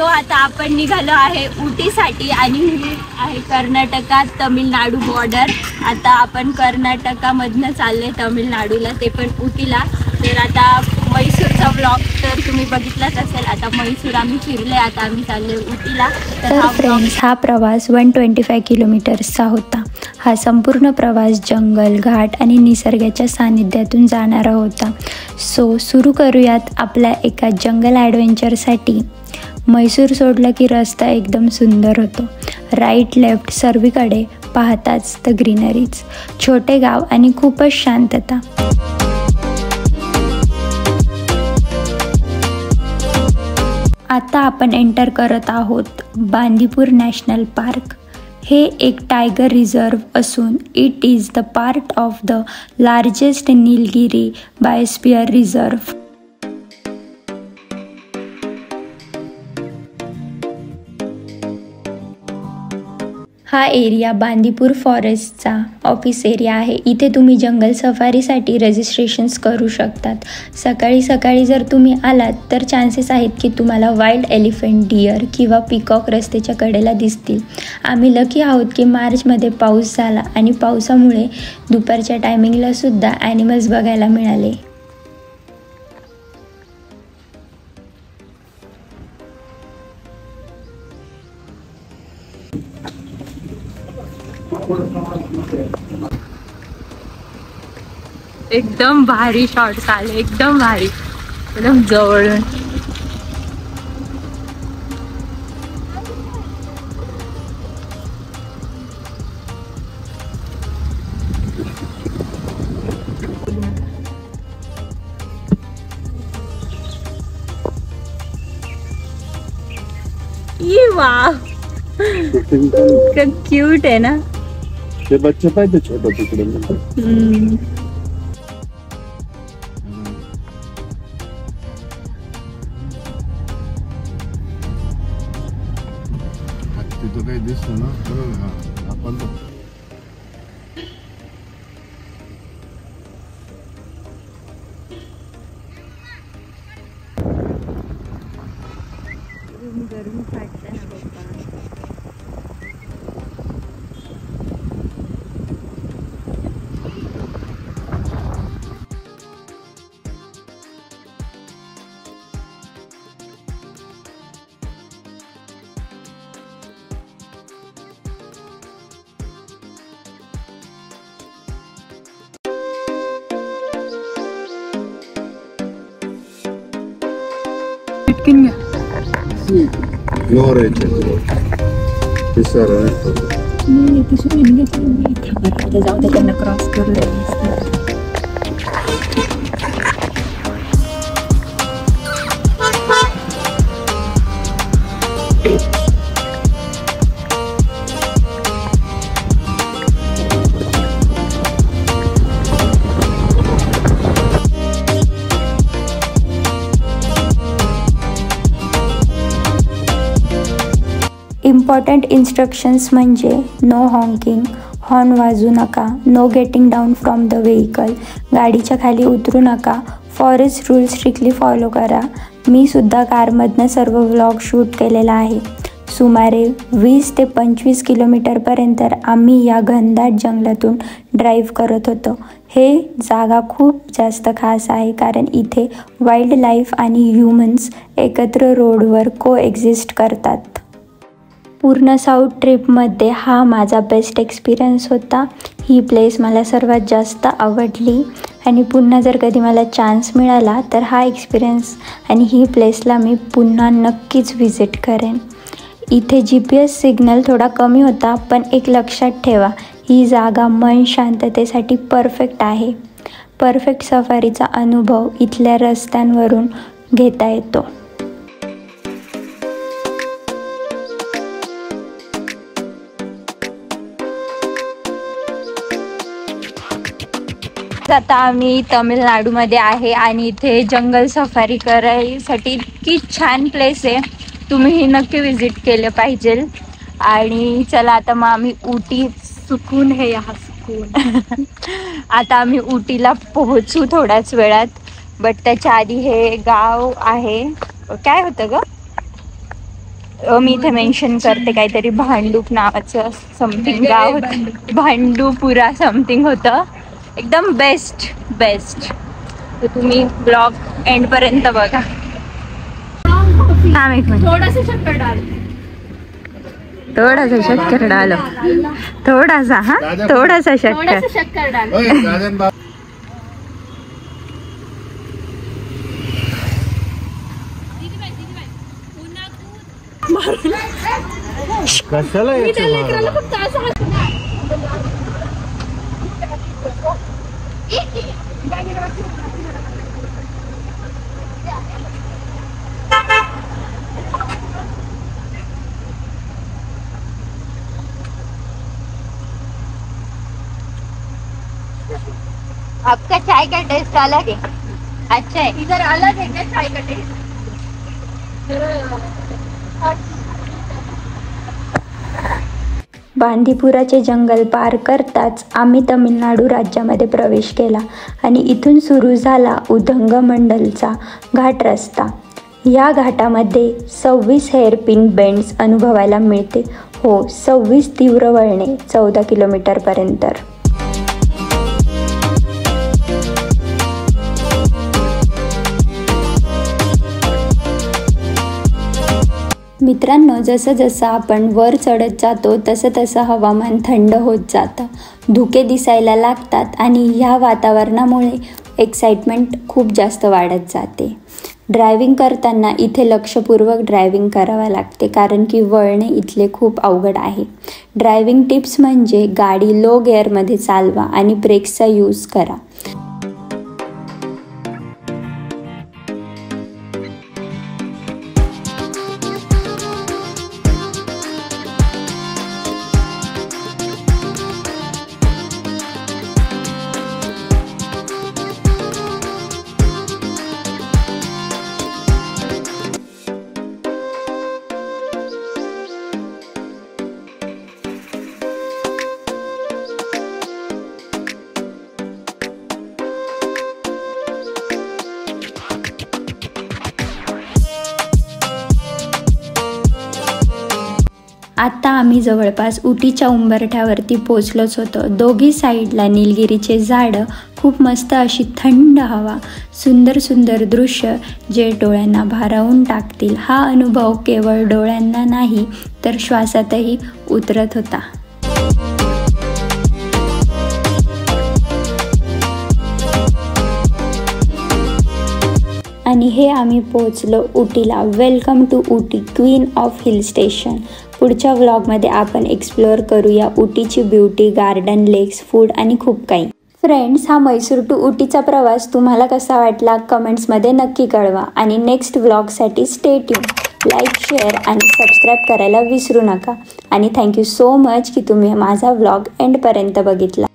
So आता आपण निघालो आहे उटीसाठी आणि ही आहे कर्नाटकात तमिळनाडू बॉर्डर। आता आपण कर्नाटकामधनं चालले तमिळनाडूला, ते पण उटीला। तर आता मैसूरचा ब्लॉग तर तुम्ही बघितलाच असेल। आता मैसूर आम्ही फिरले, आता आम्ही चालले उटीला। तर फ्रेंड्स, हा प्रवास 125 किलोमीटर्सचा होता। हा संपूर्ण प्रवास जंगल, घाट आणि निसर्गाच्या सानिध्यातून जाणारा होता। सो सुरू करूयात आपल्या एका जंगल ॲडव्हेंचरसाठी। मैसूर सोडलं की रस्ता एकदम सुंदर होतो। राईट लेफ्ट सर्वीकडे पाहताच तर ग्रीनरीज, छोटे गाव आणि खूपच शांतता। आता आपण एंटर करत आहोत बांदीपूर नॅशनल पार्क। हे एक टायगर रिझर्व असून it is the part of the largest Nilgiri biosphere reserve. हा एरिया बांदीपूर फॉरेस्टचा ऑफिस एरिया आहे। इथे तुम्ही जंगल सफारीसाठी रजिस्ट्रेशन्स करू शकतात। सकाळी सकाळी जर तुम्ही आलात तर चान्सेस आहेत की तुम्हाला वाईल्ड एलिफंट, डिअर किंवा पिकॉक रस्त्याच्या कडेला दिसतील। आम्ही लकी आहोत की मार्चमध्ये पाऊस झाला आणि पावसामुळे दुपारच्या टायमिंगला सुद्धा ॲनिमल्स बघायला मिळाले। एकदम भारी शॉट्स आले, एकदम भारी, एकदम जवळून। ये वाह, क्या क्यूट है ना। ते बच्चे पाहिजे छोटे तिकडे। तिथं काही दिसतो ना, आपण गरमी फाटते ना बाबा। No rage. This are नहीं किसी ने घेतली जाऊ दे, त्यांना क्रॉस करू दे। इम्पॉर्टंट इन्स्ट्रक्शन्स म्हणजे नो हॉन्किंग, हॉर्न वाजू नका, know getting down from the vehicle, गाडीच्या खाली उतरू नका, फॉरेस्ट रूल स्ट्रिक्टली फॉलो करा। मी सुद्धा कारमधनं सर्व व्लॉग शूट केलेला आहे। सुमारे 20 ते 25 किलोमीटरपर्यंत आम्ही या घनदाट जंगलातून ड्राईव्ह करत होतो। हे जागा खूप जास्त खास आहे कारण इथे वाईल्ड लाईफ आणि ह्युमन्स एकत्र रोडवर को एक्झिस्ट करतात। पूर्ण साऊथ ट्रिपमध्ये हा माझा बेस्ट एक्सपिरियन्स होता। ही प्लेस मला सर्वात जास्त आवडली आणि पुन्हा जर कधी मला चान्स मिळाला तर हा एक्सपिरियन्स आणि ही प्लेसला मी पुन्हा नक्कीच व्हिजिट करेन। इथे GPS सिग्नल थोडा कमी होता, पण एक लक्षात ठेवा, ही जागा मन शांततेसाठी परफेक्ट आहे। परफेक्ट सफारीचा अनुभव इथल्या रस्त्यांवरून घेता येतो। आता आम्ही तमिळनाडूमध्ये आहे आणि इथे जंगल सफारी करायसाठी इतकी छान प्लेस आहे, तुम्ही ही नक्की विजिट केलं पाहिजे। आणि चला आता मग आम्ही उटी सुकून है यहाँ सुकून आता आम्ही उटीला पोहोचू थोड्याच वेळात। बट त्याच्या आधी हे गाव आहे, काय होतं ग मी इथे मेन्शन करते, काहीतरी भांडूप नावाचं समथिंग गाव होतं, भांडूपुरा समथिंग होतं. एकदम बेस्ट. तर तुम्ही ब्लॉग एंड पर्यंत बघा. थांब एक मिनिट. थोडासा शक्कर डालो. थोडासा शक्कर डालो. कशाला आपका चाय का टेस्ट अलग है. अच्छा है. इधर अलग है क्या चाय का टेस्ट? बांदीपुराचे जंगल पार करताच आम्ही तमिळनाडू राज्यामध्ये प्रवेश केला आणि इथून सुरू झाला उधंगमंडलचा घाट रस्ता. या घाटामध्ये 26 हेअरपिन बेंड्स अनुभवायला मिळते. 26 तीव्र वळणे 14 किलोमीटरपर्यंत. मित्रांनो, जसं जसं आपण वर चढत जातो तसं तसं हवामान थंड होत जातं, धुके दिसायला लागतात आणि ह्या वातावरणामुळे एक्साइटमेंट खूप जास्त वाढत जाते. ड्रायव्हिंग करताना इथे लक्षपूर्वक ड्रायव्हिंग करावं लागते, कारण की वळणे इथले खूप अवघड आहे. ड्रायव्हिंग टिप्स म्हणजे गाडी लो गिअरमध्ये चालवा आणि ब्रेक्सचा यूज करा. आता आम्ही जवळपास उटीच्या उंबरठ्यावरती पोचलोच होतो. दोघी साईडला निलगिरीचे झाडं, खूप मस्त अशी थंड हवा, सुंदर सुंदर दृश्य जे डोळ्यांना भारावून टाकतील. हा अनुभव केवळ डोळ्यांना नाही तर श्वासातही उतरत होता. आणि हे आम्ही पोहोचलो उटीला. Welcome to Ooty, queen of hill station. पुढच्या व्लॉगमध्ये आपण एक्सप्लोअर करूया उटीची ब्युटी, गार्डन, लेक्स, फूड आणि खूप काही. फ्रेंड्स, हा म्हैसूर टू उटीचा प्रवास तुम्हाला कसा वाटला कमेंट्समध्ये नक्की कळवा. आणि नेक्स्ट व्लॉगसाठी स्टे ट्यून. लाईक, शेअर आणि सबस्क्राईब करायला विसरू नका. आणि थँक्यू सो मच की तुम्ही माझा व्लॉग एंडपर्यंत बघितला.